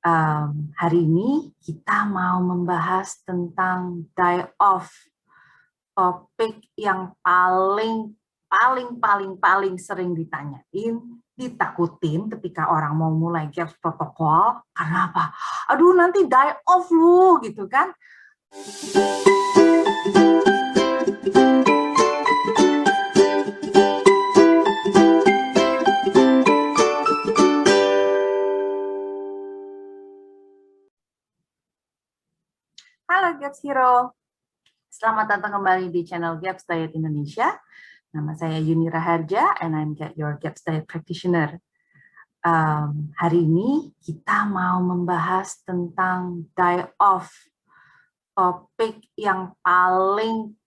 Hari ini kita mau membahas tentang die-off, topik yang paling sering ditanyain, ditakutin ketika orang mau mulai GAPS protokol. Karena apa? Aduh, nanti die-off lu, gitu kan? Halo GAPS Hero, selamat datang kembali di channel GAPS Diet Indonesia. Nama saya Yuni Raharja, and I'm your GAPS Diet Practitioner. Hari ini kita mau membahas tentang die-off, topik yang paling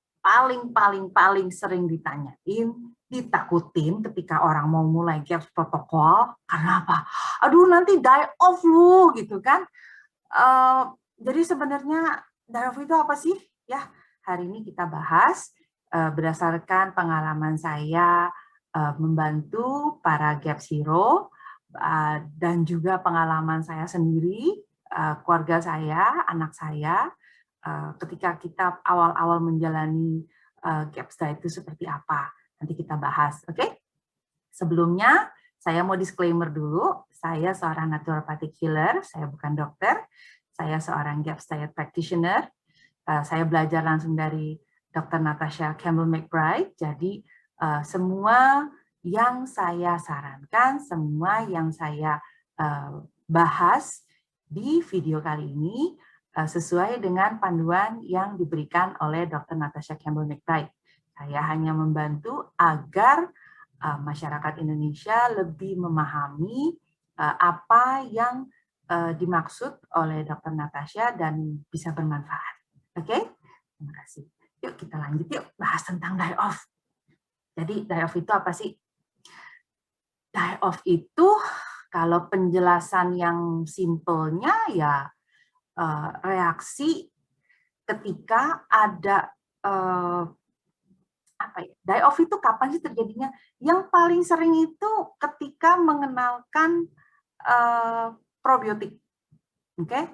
sering ditanyain, ditakutin ketika orang mau mulai GAPS protokol. Karena apa? Aduh, nanti die-off lu, gitu kan? Jadi sebenarnya die-off itu apa sih? Ya, hari ini kita bahas berdasarkan pengalaman saya membantu para GAPS Hero dan juga pengalaman saya sendiri, keluarga saya, anak saya, ketika kita awal-awal menjalani GAPS diet itu seperti apa. Nanti kita bahas, oke? Sebelumnya, saya mau disclaimer dulu, saya seorang naturopathic healer, saya bukan dokter, saya seorang GAPS diet practitioner, saya belajar langsung dari Dr. Natasha Campbell McBride, jadi semua yang saya sarankan, semua yang saya bahas di video kali ini sesuai dengan panduan yang diberikan oleh Dr. Natasha Campbell McBride. Saya hanya membantu agar masyarakat Indonesia lebih memahami apa yang dimaksud oleh Dr. Natasha dan bisa bermanfaat. Oke? Terima kasih. Yuk kita lanjut yuk bahas tentang die-off. Jadi die-off itu apa sih? Die-off itu kalau penjelasan yang simpelnya ya reaksi ketika ada apa ya? Die-off itu kapan sih terjadinya? Yang paling sering itu ketika mengenalkan probiotik. Oke?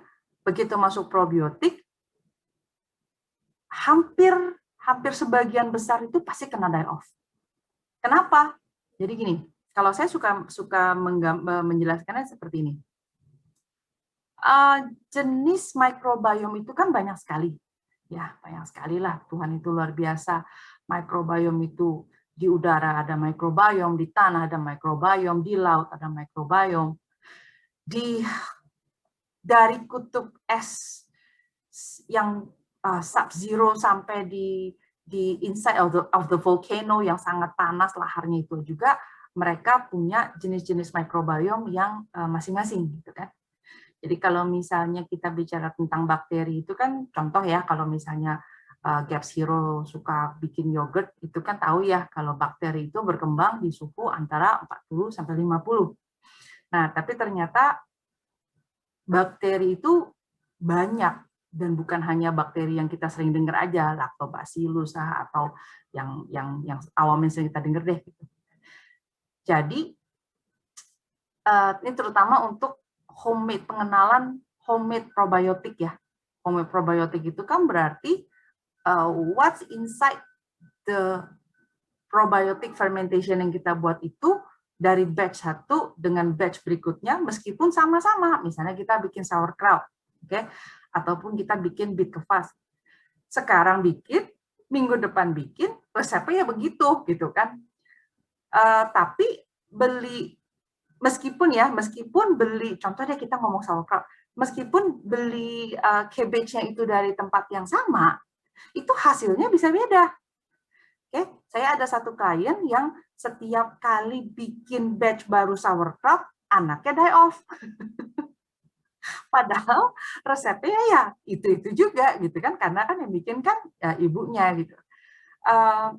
Begitu masuk probiotik, hampir sebagian besar itu pasti kena die-off. Kenapa? Jadi gini, kalau saya suka menjelaskannya seperti ini. Jenis microbiome itu kan banyak sekali. Ya, banyak sekali lah. Tuhan itu luar biasa. Microbiome itu di udara ada microbiome, di tanah ada microbiome, di laut ada microbiome. Dari kutub es yang sub-zero sampai di inside of the volcano yang sangat panas laharnya itu juga mereka punya jenis-jenis microbiome yang masing-masing gitu kan. Jadi kalau misalnya kita bicara tentang bakteri itu kan contoh ya, kalau misalnya GAPS Hero suka bikin yogurt itu kan tahu ya kalau bakteri itu berkembang di suhu antara 40 sampai 50. Nah, tapi ternyata bakteri itu banyak dan bukan hanya bakteri yang kita sering dengar aja, Lactobacillus atau yang awalnya sering kita dengar deh. Jadi ini terutama untuk pengenalan homemade probiotik ya. Homemade probiotik itu kan berarti what's inside the probiotic fermentation yang kita buat itu dari batch satu dengan batch berikutnya meskipun sama-sama. Misalnya kita bikin sauerkraut, oke? Ataupun kita bikin beet kvass. Sekarang bikin, minggu depan bikin, resepnya ya begitu gitu kan. Tapi meskipun beli, contohnya kita ngomong sauerkraut, meskipun beli cabbage-nya itu dari tempat yang sama, itu hasilnya bisa beda. Oke, saya ada satu klien yang setiap kali bikin batch baru sauerkraut, anaknya die-off. Padahal resepnya ya itu juga gitu kan, karena kan yang bikin kan ya, ibunya gitu.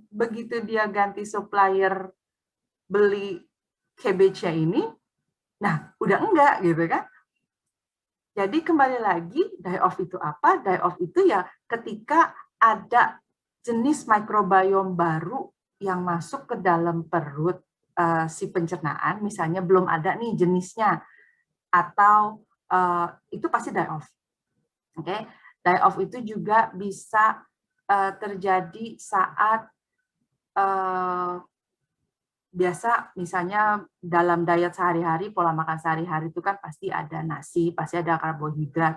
Begitu dia ganti supplier beli cabbage-nya ini, nah udah enggak gitu kan. Jadi kembali lagi, die-off itu apa? Die-off itu ya ketika ada jenis microbiome baru yang masuk ke dalam perut si pencernaan, misalnya belum ada nih jenisnya, atau itu pasti die off. Oke, die off itu juga bisa terjadi saat biasa misalnya dalam diet sehari-hari, pola makan sehari-hari itu kan pasti ada nasi, pasti ada karbohidrat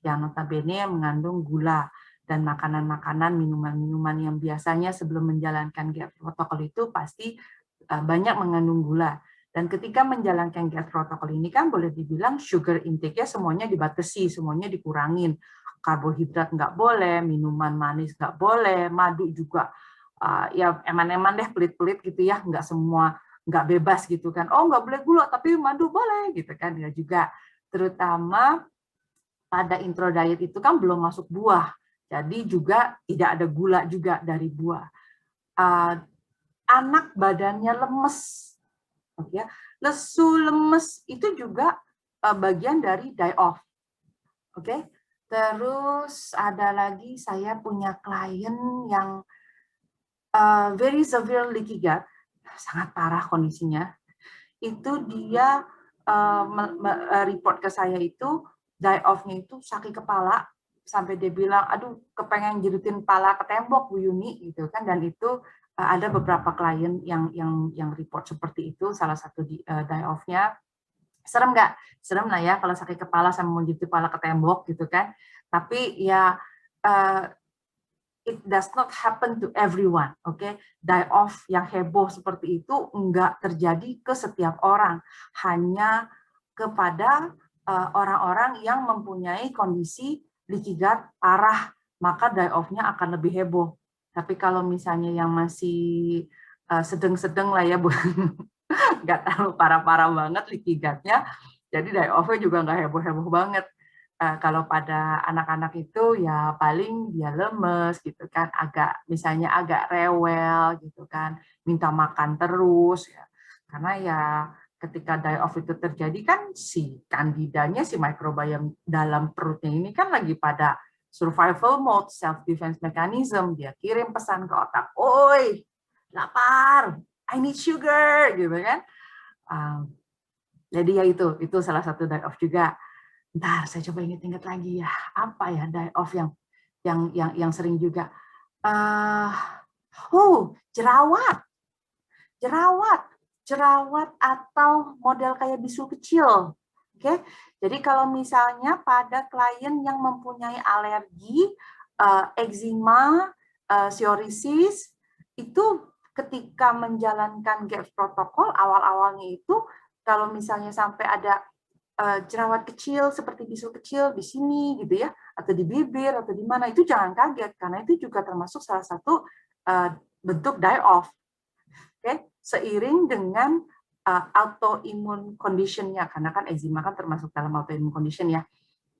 yang notabene mengandung gula, dan makanan-makanan, minuman-minuman yang biasanya sebelum menjalankan GAP protokol itu pasti banyak mengandung gula. Dan ketika menjalankan GAP protokol ini kan boleh dibilang sugar intake-nya semuanya dibatasi, semuanya dikurangin. Karbohidrat nggak boleh, minuman manis nggak boleh, madu juga ya eman-eman deh, pelit-pelit gitu ya, nggak semua, nggak bebas gitu kan. Oh nggak boleh gula, tapi madu boleh gitu kan ya juga. Terutama pada intro diet itu kan belum masuk buah, jadi juga tidak ada gula juga dari buah. Anak badannya lemes, oke, lesu, lemes itu juga bagian dari die off, oke. Terus ada lagi, saya punya klien yang very severe leaky gut, sangat parah kondisinya. Itu dia report ke saya itu die off-nya itu sakit kepala sampai dia bilang, aduh kepengen jerutin pala ke tembok Bu Yuni gitu kan. Dan itu ada beberapa klien yang report seperti itu. Salah satu die off-nya serem nggak? Serem lah ya kalau sakit kepala sama mau jerutin pala ke tembok gitu kan. Tapi ya it does not happen to everyone, oke? Die off yang heboh seperti itu enggak terjadi ke setiap orang, hanya kepada orang-orang yang mempunyai kondisi leaky gut parah, maka die off-nya akan lebih heboh. Tapi kalau misalnya yang masih sedang-sedang lah ya, Bu, nggak terlalu parah-parah banget leaky gut-nya, jadi die off-nya juga nggak heboh-heboh banget. Kalau pada anak-anak itu ya paling dia lemes gitu kan, misalnya agak rewel gitu kan, minta makan terus ya. Karena ya ketika die off itu terjadi kan si kandidanya, si microbiome dalam perutnya ini kan lagi pada survival mode, self defense mechanism, dia kirim pesan ke otak, "Oi, lapar, I need sugar," gitu kan. Jadi ya itu salah satu die off juga. Ntar saya coba ingat-ingat lagi ya, apa ya die off yang sering juga. Jerawat. Jerawat atau model kayak bisul kecil. Oke. Jadi kalau misalnya pada klien yang mempunyai alergi, eczema, psoriasis, itu ketika menjalankan GAPS protokol awal-awalnya itu kalau misalnya sampai ada jerawat kecil seperti bisul kecil di sini gitu ya, atau di bibir atau di mana, itu jangan kaget karena itu juga termasuk salah satu bentuk die off. Oke, seiring dengan autoimmune condition-nya, karena kan eczema kan termasuk dalam autoimmune condition ya.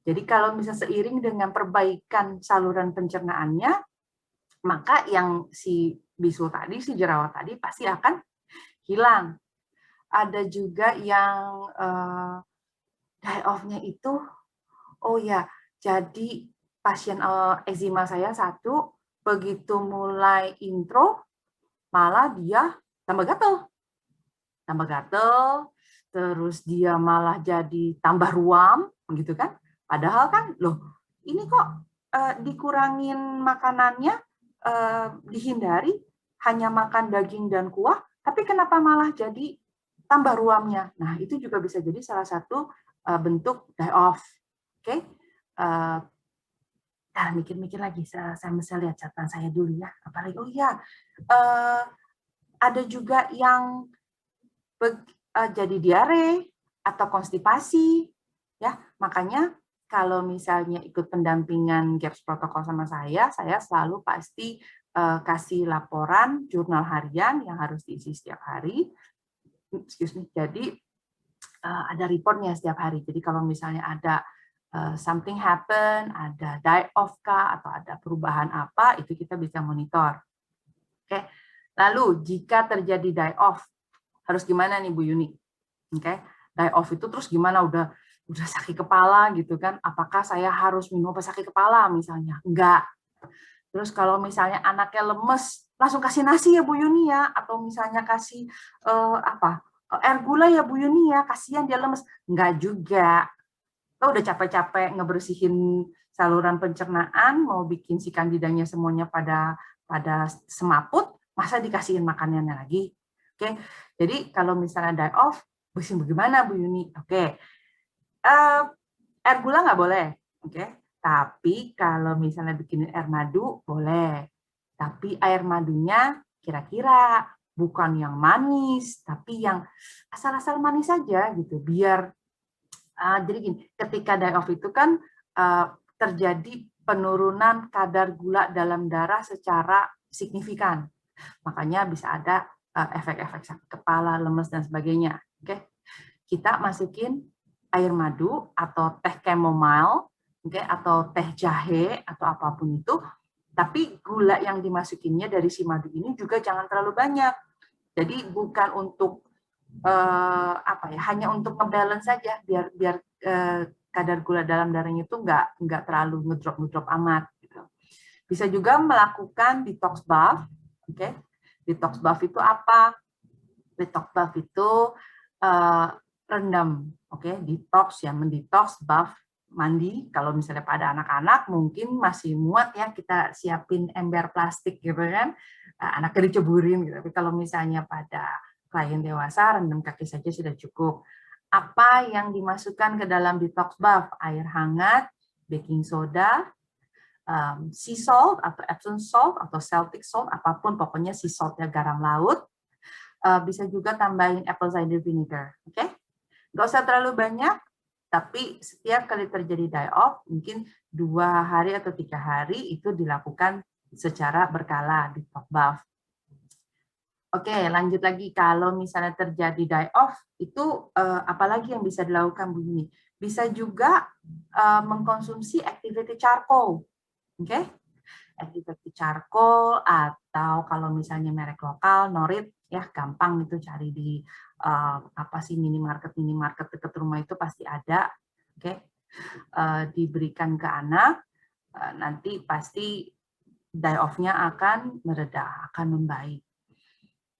Jadi kalau misalnya seiring dengan perbaikan saluran pencernaannya, maka yang si bisul tadi, si jerawat tadi pasti akan hilang. Ada juga yang die off-nya itu, oh ya, jadi pasien eczema saya satu, begitu mulai intro, malah dia tambah gatel, terus dia malah jadi tambah ruam, gitu kan? Padahal kan, loh, ini kok dikurangin makanannya, dihindari, hanya makan daging dan kuah, tapi kenapa malah jadi tambah ruamnya? Nah, itu juga bisa jadi salah satu bentuk die off. Oke, mikir-mikir lagi, saya mesti lihat catatan saya dulu ya. Apalagi, oh iya, ada juga yang jadi diare atau konstipasi, ya. Makanya kalau misalnya ikut pendampingan GAPS protokol sama saya selalu pasti kasih laporan jurnal harian yang harus diisi setiap hari. Jadi ada reportnya setiap hari. Jadi kalau misalnya ada something happen, ada die off kah, atau ada perubahan apa, itu kita bisa monitor. Oke. Lalu jika terjadi die off, harus gimana nih Bu Yuni? Oke. Die off itu terus gimana? Udah sakit kepala gitu kan? Apakah saya harus minum obat sakit kepala misalnya? Enggak. Terus kalau misalnya anaknya lemes, langsung kasih nasi ya Bu Yuni ya, atau misalnya kasih air gula ya Bu Yuni ya, kasihan dia lemes. Enggak juga. Lo udah capek-capek ngebersihin saluran pencernaan, mau bikin si kandidanya semuanya pada semaput, masa dikasihin makanannya lagi? Oke, jadi kalau misalnya die off, bagaimana Bu Yuni? Oke, air gula nggak boleh, oke. Tapi kalau misalnya bikinin air madu, boleh. Tapi air madunya kira-kira bukan yang manis, tapi yang asal-asal manis saja gitu, biar jadi gini, ketika die off itu kan terjadi penurunan kadar gula dalam darah secara signifikan. Makanya bisa ada efek-efek sakit kepala, lemes, dan sebagainya. Oke, kita masukin air madu atau teh chamomile, oke, atau teh jahe atau apapun itu. Tapi gula yang dimasukinnya dari si madu ini juga jangan terlalu banyak. Jadi bukan untuk hanya untuk ngebalance saja biar kadar gula dalam darahnya itu nggak terlalu ngedrop amat gitu. Bisa juga melakukan detox bath, oke. Detox bath itu apa? Detox bath itu rendam, oke. Detox ya, mendetox bath mandi. Kalau misalnya pada anak-anak mungkin masih muat ya kita siapin ember plastik gitu kan, anaknya diceburin gitu. Tapi kalau misalnya pada klien dewasa, rendam kaki saja sudah cukup. Apa yang dimasukkan ke dalam detox bath? Air hangat, baking soda, sea salt atau Epsom salt atau Celtic salt, apapun pokoknya sea salt ya, garam laut. Bisa juga tambahin apple cider vinegar, oke? Nggak usah terlalu banyak, tapi setiap kali terjadi die off, mungkin 2 hari atau 3 hari itu dilakukan secara berkala detox bath. Oke, lanjut lagi. Kalau misalnya terjadi die off, itu apalagi yang bisa dilakukan Bu Yuni? Bisa juga mengkonsumsi activity charcoal. Oke? Activity charcoal atau kalau misalnya merek lokal, Norit, ya gampang itu cari di minimarket dekat rumah itu pasti ada. Oke? Diberikan ke anak, nanti pasti die off-nya akan mereda, akan membaik.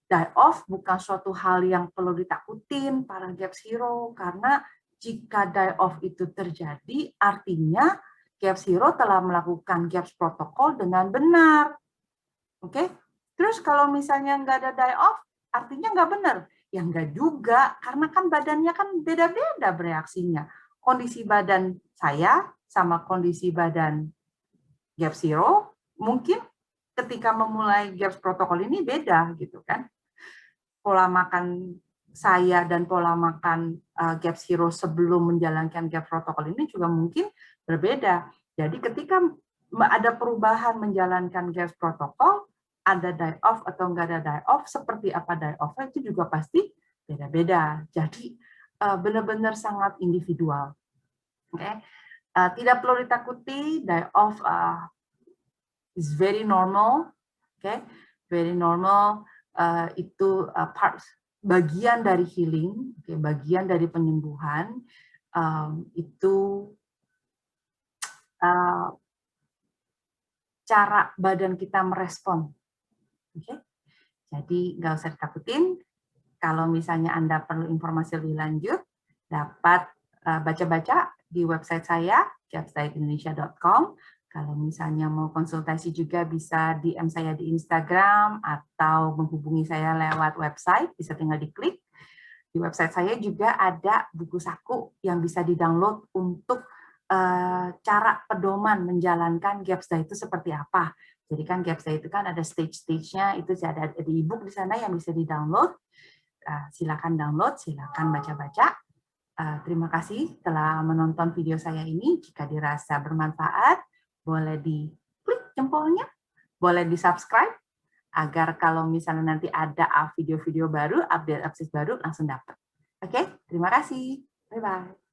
Die off bukan suatu hal yang perlu ditakutin para Gaps Hero, karena jika die off itu terjadi, artinya Gaps Hero telah melakukan Gaps protokol dengan benar. Oke? Terus kalau misalnya nggak ada die off, artinya nggak benar. Ya nggak juga, karena kan badannya kan beda-beda bereaksinya. Kondisi badan saya sama kondisi badan Gaps Hero, mungkin ketika memulai Gaps protokol ini beda gitu kan. Pola makan saya dan pola makan Gaps Hero sebelum menjalankan Gaps protokol ini juga mungkin berbeda. Jadi ketika ada perubahan menjalankan Gaps protokol, ada die off atau enggak ada die off, seperti apa die off itu juga pasti beda-beda. Jadi benar-benar sangat individual. Okay? Tidak perlu ditakuti, die off is very normal, okay? Very normal. Itu bagian dari healing, okay? Bagian dari penyembuhan. Itu cara badan kita merespon. Okay? Jadi nggak usah ditakutin. Kalau misalnya Anda perlu informasi lebih lanjut, dapat baca-baca di website saya, gapsdietindonesian.com. Kalau misalnya mau konsultasi juga bisa DM saya di Instagram atau menghubungi saya lewat website, bisa tinggal diklik. Di website saya juga ada buku saku yang bisa di-download untuk cara pedoman menjalankan Gaps Diet itu seperti apa. Jadi kan Gaps Diet itu kan ada stage-stage-nya, itu ada di e-book di sana yang bisa di-download. Silakan download, silakan baca-baca. Terima kasih telah menonton video saya ini. Jika dirasa bermanfaat, boleh diklik jempolnya, boleh di-subscribe, agar kalau misalnya nanti ada video-video baru, update baru, langsung dapat. Oke, terima kasih. Bye-bye.